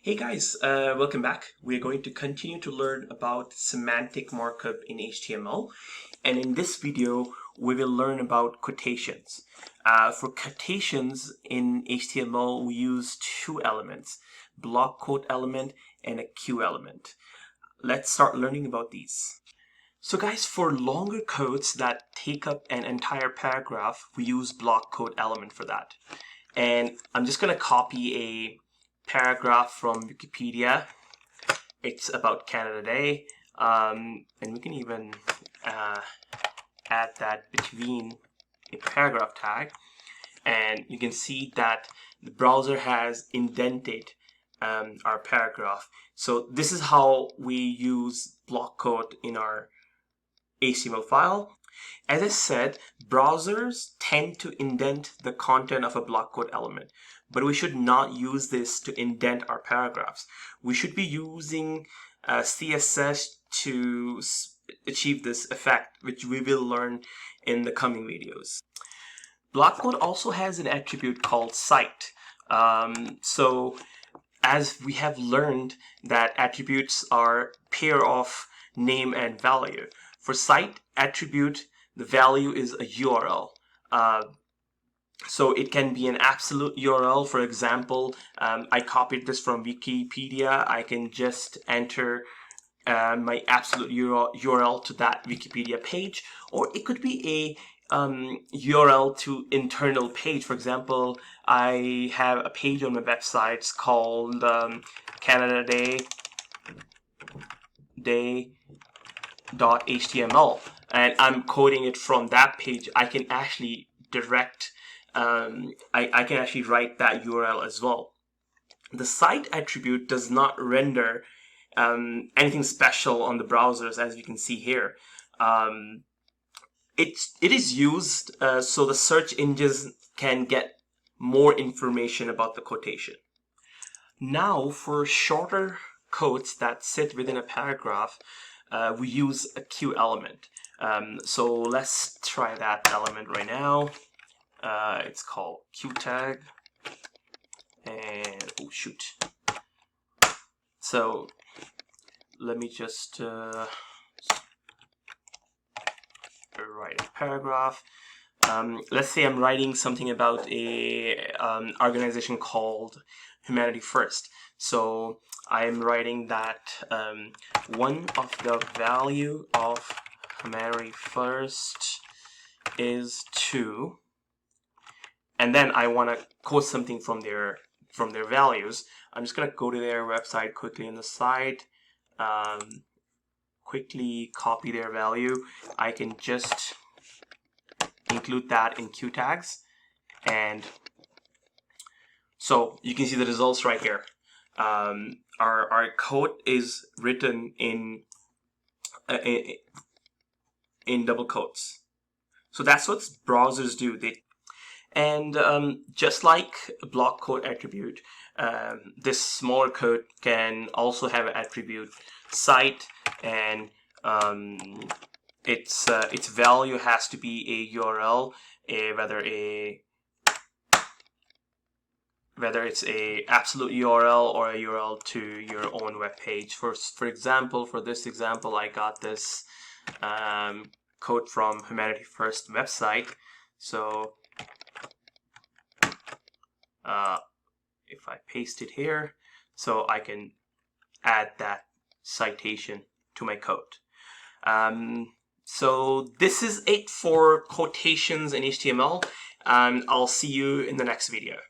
Hey guys, welcome back. We're going to continue to learn about semantic markup in HTML, and in this video we will learn about quotations. For quotations in HTML we use two elements, block quote element and a Q element. Let's start learning about these. So guys, for longer codes that take up an entire paragraph, we use block quote element for that. And I'm just going to copy a paragraph from Wikipedia. It's about Canada Day, and we can even add that between a paragraph tag, and you can see that the browser has indented our paragraph. So this is how we use block quote in our HTML file. As I said, browsers tend to indent the content of a block quote element, but we should not use this to indent our paragraphs. We should be using CSS to achieve this effect, which we will learn in the coming videos. Block quote also has an attribute called cite. So as we have learned that attributes are pair of name and value. For cite attribute, the value is a URL. So it can be an absolute URL. For example, I copied this from Wikipedia. I can just enter my absolute URL to that Wikipedia page, or it could be a URL to internal page. For example, I have a page on my website called Canada Day.html, and I'm coding it from that page. I can actually direct I can actually write that URL as well. The cite attribute does not render anything special on the browsers, as you can see here. It is used so the search engines can get more information about the quotation. Now, for shorter quotes that sit within a paragraph, we use a Q element. So let's try that element right now. It's called Q tag, and oh shoot. So let me just write a paragraph. Let's say I'm writing something about a organization called Humanity First. So I'm writing that one of the value of Humanity First is 2. And then I want to quote something from their values. I'm just going to go to their website quickly on the site, quickly copy their value. I can just include that in Q tags, and so you can see the results right here. Our code is written in double quotes. So that's what browsers do. And just like a block quote attribute, this smaller code can also have an attribute cite, and its value has to be a URL, whether it's a absolute URL or a URL to your own web page. For example, for this example, I got this code from Humanity First website. So if I paste it here, so I can add that citation to my code. So this is it for quotations in HTML, and I'll see you in the next video.